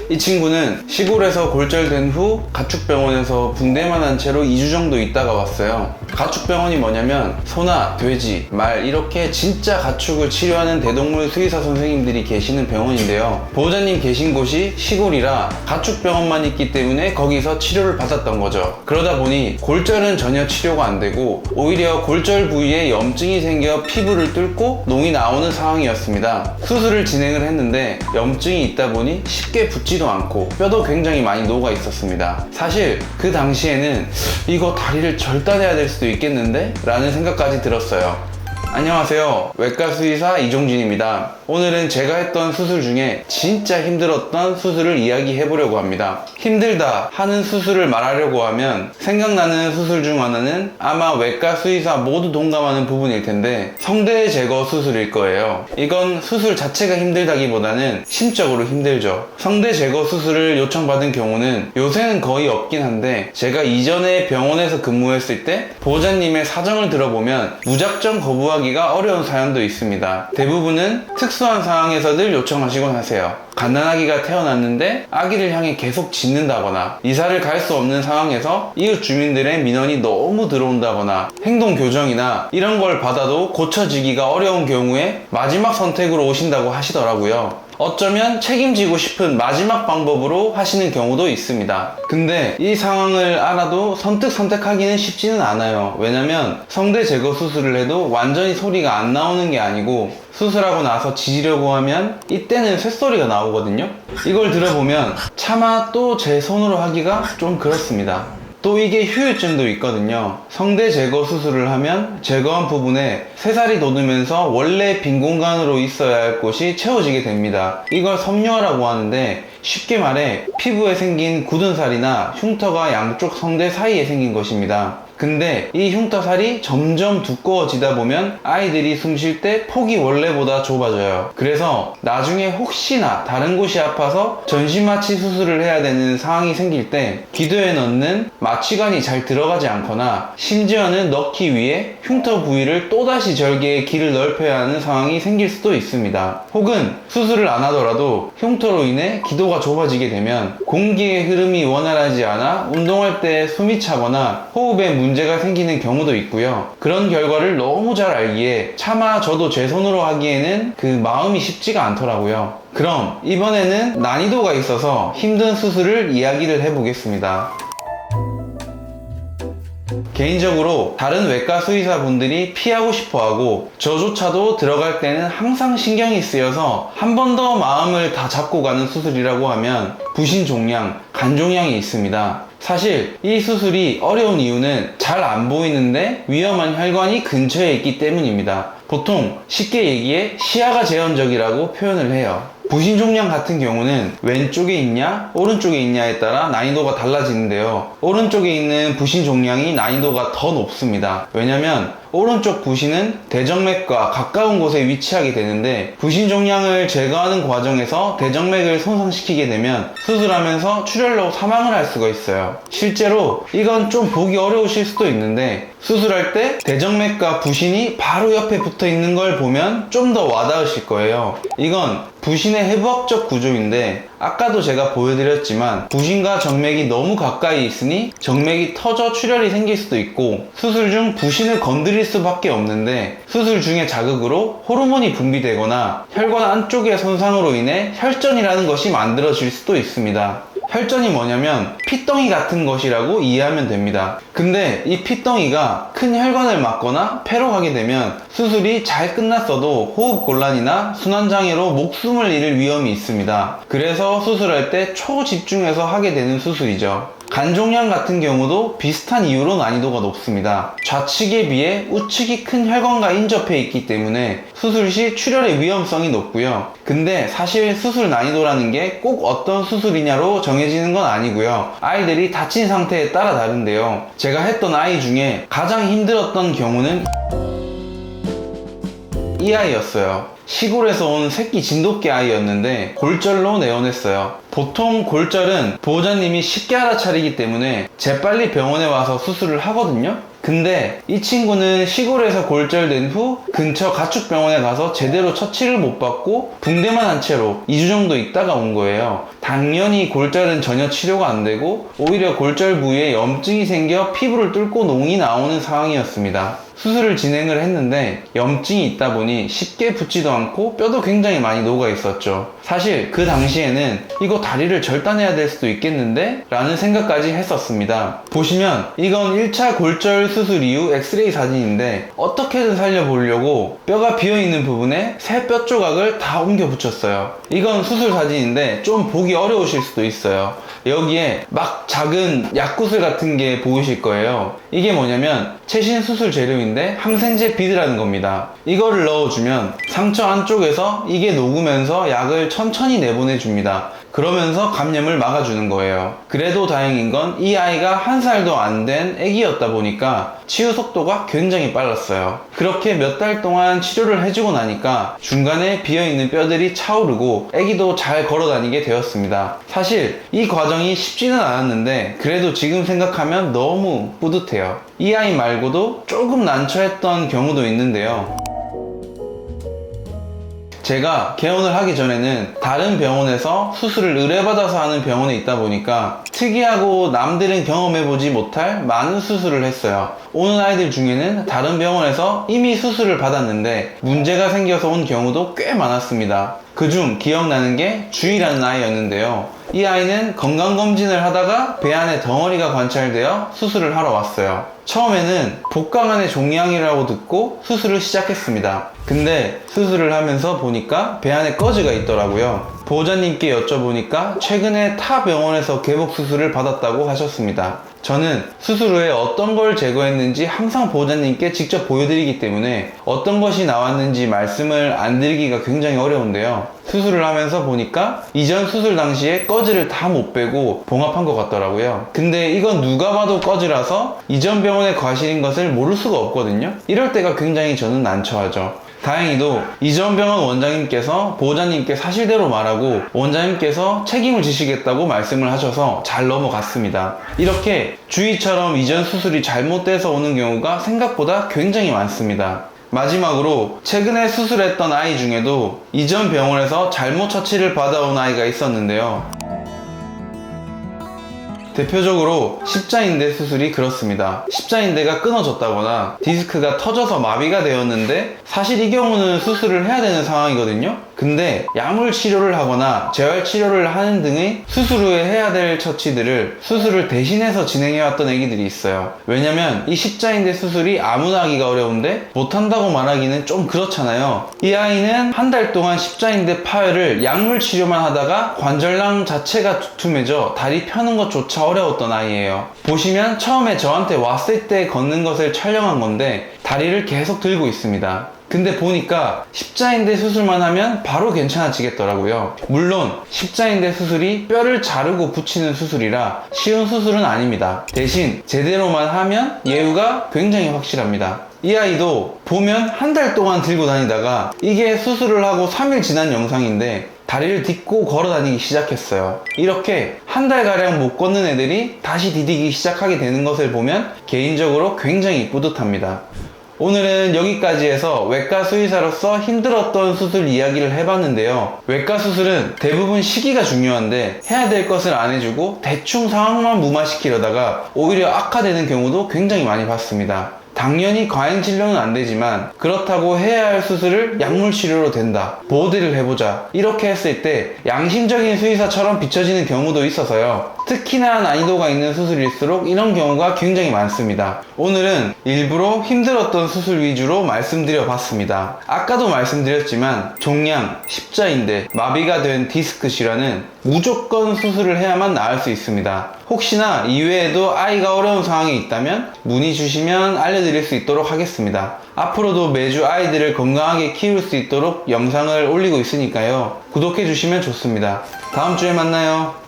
이 친구는 시골에서 골절된 후 가축병원에서 붕대만 한 채로 2주 정도 있다가 왔어요. 가축병원이 뭐냐면 소나 돼지, 말 이렇게 진짜 가축을 치료하는 대동물 수의사 선생님들이 계시는 병원인데요. 보호자님 계신 곳이 시골이라 가축병원만 있기 때문에 거기서 치료를 받았던 거죠. 그러다 보니 골절은 전혀 치료가 안 되고 오히려 골절 부위에 염증이 생겨 피부를 뚫고 농이 나오는 상황이었습니다. 수술을 진행을 했는데 염증이 있다 보니 쉽게 붓지도 않고 뼈도 굉장히 많이 녹아 있었습니다. 사실 그 당시에는 이거 다리를 절단해야 될 수도 있겠는데? 라는 생각까지 들었어요. 안녕하세요. 외과 수의사 이종진입니다. 오늘은 제가 했던 수술 중에 진짜 힘들었던 수술을 이야기해 보려고 합니다. 힘들다 하는 수술을 말하려고 하면 생각나는 수술 중 하나는 아마 외과 수의사 모두 동감하는 부분일 텐데 성대 제거 수술일 거예요. 이건 수술 자체가 힘들다기보다는 심적으로 힘들죠. 성대 제거 수술을 요청받은 경우는 요새는 거의 없긴 한데 제가 이전에 병원에서 근무했을 때 보호자님의 사정을 들어보면 무작정 거부하기가 어려운 사연도 있습니다. 대부분은 특수한 상황에서들 요청하시곤 하세요. 갓난아기가 태어났는데 아기를 향해 계속 짖는다거나 이사를 갈 수 없는 상황에서 이웃 주민들의 민원이 너무 들어온다거나 행동 교정이나 이런 걸 받아도 고쳐지기가 어려운 경우에 마지막 선택으로 오신다고 하시더라고요. 어쩌면 책임지고 싶은 마지막 방법으로 하시는 경우도 있습니다. 근데 이 상황을 알아도 선택하기는 쉽지는 않아요. 왜냐면 성대 제거 수술을 해도 완전히 소리가 안 나오는 게 아니고 수술하고 나서 짖으려고 하면 이때는 쇳소리가 나오거든요. 이걸 들어보면 차마 또 제 손으로 하기가 좀 그렇습니다. 또 이게 후유증도 있거든요. 성대 제거 수술을 하면 제거한 부분에 새살이 돋으면서 원래 빈 공간으로 있어야 할 곳이 채워지게 됩니다. 이걸 섬유화라고 하는데 쉽게 말해 피부에 생긴 굳은 살이나 흉터가 양쪽 성대 사이에 생긴 것입니다. 근데 이 흉터살이 점점 두꺼워지다 보면 아이들이 숨 쉴 때 폭이 원래보다 좁아져요. 그래서 나중에 혹시나 다른 곳이 아파서 전신마취 수술을 해야 되는 상황이 생길 때 기도에 넣는 마취관이 잘 들어가지 않거나 심지어는 넣기 위해 흉터 부위를 또다시 절개해 길을 넓혀야 하는 상황이 생길 수도 있습니다. 혹은 수술을 안 하더라도 흉터로 인해 기도가 좁아지게 되면 공기의 흐름이 원활하지 않아 운동할 때 숨이 차거나 호흡에 문제가 생기는 경우도 있고요. 그런 결과를 너무 잘 알기에 차마 저도 제 손으로 하기에는 그 마음이 쉽지가 않더라고요. 그럼 이번에는 난이도가 있어서 힘든 수술을 이야기를 해보겠습니다. 개인적으로 다른 외과 수의사분들이 피하고 싶어하고 저조차도 들어갈 때는 항상 신경이 쓰여서 한 번 더 마음을 다 잡고 가는 수술이라고 하면 부신종양, 간종양이 있습니다. 사실 이 수술이 어려운 이유는 잘 안 보이는데 위험한 혈관이 근처에 있기 때문입니다. 보통 쉽게 얘기해 시야가 제한적이라고 표현을 해요. 부신종양 같은 경우는 왼쪽에 있냐 오른쪽에 있냐에 따라 난이도가 달라지는데요. 오른쪽에 있는 부신종양이 난이도가 더 높습니다. 왜냐면 오른쪽 부신은 대정맥과 가까운 곳에 위치하게 되는데 부신종양을 제거하는 과정에서 대정맥을 손상시키게 되면 수술하면서 출혈로 사망을 할 수가 있어요. 실제로 이건 좀 보기 어려우실 수도 있는데 수술할 때 대정맥과 부신이 바로 옆에 붙어 있는 걸 보면 좀 더 와닿으실 거예요. 이건 부신의 해부학적 구조인데 아까도 제가 보여드렸지만 부신과 정맥이 너무 가까이 있으니 정맥이 터져 출혈이 생길 수도 있고 수술 중 부신을 건드릴 수밖에 없는데 수술 중의 자극으로 호르몬이 분비되거나 혈관 안쪽의 손상으로 인해 혈전이라는 것이 만들어질 수도 있습니다. 혈전이 뭐냐면 피덩이 같은 것이라고 이해하면 됩니다. 근데 이 피덩이가 큰 혈관을 막거나 폐로 가게 되면 수술이 잘 끝났어도 호흡곤란이나 순환장애로 목숨을 잃을 위험이 있습니다. 그래서 수술할 때 초집중해서 하게 되는 수술이죠. 간종양 같은 경우도 비슷한 이유로 난이도가 높습니다. 좌측에 비해 우측이 큰 혈관과 인접해 있기 때문에 수술 시 출혈의 위험성이 높고요. 근데 사실 수술 난이도라는 게 꼭 어떤 수술이냐로 정해지는 건 아니고요. 아이들이 다친 상태에 따라 다른데요. 제가 했던 아이 중에 가장 힘들었던 경우는 이 아이였어요. 시골에서 온 새끼 진돗개 아이였는데 골절로 내원했어요. 보통 골절은 보호자님이 쉽게 알아차리기 때문에 재빨리 병원에 와서 수술을 하거든요. 근데 이 친구는 시골에서 골절된 후 근처 가축병원에 가서 제대로 처치를 못 받고 붕대만 한 채로 2주 정도 있다가 온 거예요. 당연히 골절은 전혀 치료가 안 되고 오히려 골절 부위에 염증이 생겨 피부를 뚫고 농이 나오는 상황이었습니다. 수술을 진행을 했는데 염증이 있다 보니 쉽게 붙지도 않고 뼈도 굉장히 많이 녹아 있었죠. 사실 그 당시에는 이거 다리를 절단해야 될 수도 있겠는데? 라는 생각까지 했었습니다. 보시면 이건 1차 골절 수술 이후 엑스레이 사진인데 어떻게든 살려보려고 뼈가 비어있는 부분에 새 뼈 조각을 다 옮겨 붙였어요. 이건 수술 사진인데 좀 보기 어려우실 수도 있어요. 여기에 막 작은 약구슬 같은 게 보이실 거예요. 이게 뭐냐면 최신 수술 재료인데 항생제 비드라는 겁니다. 이거를 넣어주면 상처 안쪽에서 이게 녹으면서 약을 천천히 내보내줍니다. 그러면서 감염을 막아주는 거예요. 그래도 다행인 건 이 아이가 1살도 안 된 아기였다 보니까 치유 속도가 굉장히 빨랐어요. 그렇게 몇 달 동안 치료를 해주고 나니까 중간에 비어있는 뼈들이 차오르고 아기도 잘 걸어다니게 되었습니다. 사실 이 과정이 쉽지는 않았는데 그래도 지금 생각하면 너무 뿌듯해요. 이 아이 말고도 조금 난처했던 경우도 있는데요. 제가 개원을 하기 전에는 다른 병원에서 수술을 의뢰받아서 하는 병원에 있다 보니까 특이하고 남들은 경험해보지 못할 많은 수술을 했어요. 오는 아이들 중에는 다른 병원에서 이미 수술을 받았는데 문제가 생겨서 온 경우도 꽤 많았습니다. 그중 기억나는 게 주희라는 아이였는데요. 이 아이는 건강검진을 하다가 배 안에 덩어리가 관찰되어 수술을 하러 왔어요. 처음에는 복강안의 종양이라고 듣고 수술을 시작했습니다. 근데 수술을 하면서 보니까 배 안에 꺼지가 있더라고요. 보호자님께 여쭤보니까 최근에 타 병원에서 개복 수술을 받았다고 하셨습니다. 저는 수술 후에 어떤 걸 제거했는지 항상 보호자님께 직접 보여드리기 때문에 어떤 것이 나왔는지 말씀을 안 드리기가 굉장히 어려운데요. 수술을 하면서 보니까 이전 수술 당시에 꺼지를 다 못 빼고 봉합한 것 같더라고요. 근데 이건 누가 봐도 꺼지라서 이전 병원의 과실인 것을 모를 수가 없거든요. 이럴 때가 굉장히 저는 난처하죠. 다행히도 이전 병원 원장님께서 보호자님께 사실대로 말하고 원장님께서 책임을 지시겠다고 말씀을 하셔서 잘 넘어갔습니다. 이렇게 주희처럼 이전 수술이 잘못돼서 오는 경우가 생각보다 굉장히 많습니다. 마지막으로 최근에 수술했던 아이 중에도 이전 병원에서 잘못 처치를 받아온 아이가 있었는데요. 대표적으로 십자인대 수술이 그렇습니다. 십자인대가 끊어졌다거나 디스크가 터져서 마비가 되었는데 사실 이 경우는 수술을 해야 되는 상황이거든요. 근데 약물 치료를 하거나 재활 치료를 하는 등의 수술 후에 해야 될 처치들을 수술을 대신해서 진행해왔던 애기들이 있어요. 왜냐면 이 십자인대 수술이 아무나 하기가 어려운데 못한다고 말하기는 좀 그렇잖아요. 이 아이는 한 달 동안 십자인대 파열을 약물 치료만 하다가 관절낭 자체가 두툼해져 다리 펴는 것조차 어려웠던 아이예요. 보시면 처음에 저한테 왔을 때 걷는 것을 촬영한 건데 다리를 계속 들고 있습니다. 근데 보니까 십자인대 수술만 하면 바로 괜찮아지겠더라고요. 물론 십자인대 수술이 뼈를 자르고 붙이는 수술이라 쉬운 수술은 아닙니다. 대신 제대로만 하면 예후가 굉장히 확실합니다. 이 아이도 보면 한 달 동안 들고 다니다가 이게 수술을 하고 3일 지난 영상인데 다리를 딛고 걸어 다니기 시작했어요. 이렇게 한 달가량 못 걷는 애들이 다시 디디기 시작하게 되는 것을 보면 개인적으로 굉장히 뿌듯합니다. 오늘은 여기까지 해서 외과 수의사로서 힘들었던 수술 이야기를 해봤는데요. 외과 수술은 대부분 시기가 중요한데 해야 될 것을 안 해주고 대충 상황만 무마시키려다가 오히려 악화되는 경우도 굉장히 많이 봤습니다. 당연히 과잉 진료는 안 되지만 그렇다고 해야 할 수술을 약물 치료로 된다, 보호대를 해보자 이렇게 했을 때 양심적인 수의사처럼 비춰지는 경우도 있어서요. 특히나 난이도가 있는 수술일수록 이런 경우가 굉장히 많습니다. 오늘은 일부러 힘들었던 수술 위주로 말씀드려 봤습니다. 아까도 말씀드렸지만 종양, 십자인대, 마비가 된 디스크 질환은 무조건 수술을 해야만 나을 수 있습니다. 혹시나 이외에도 아이가 어려운 상황이 있다면 문의 주시면 알려드릴 수 있도록 하겠습니다. 앞으로도 매주 아이들을 건강하게 키울 수 있도록 영상을 올리고 있으니까요. 구독해 주시면 좋습니다. 다음 주에 만나요.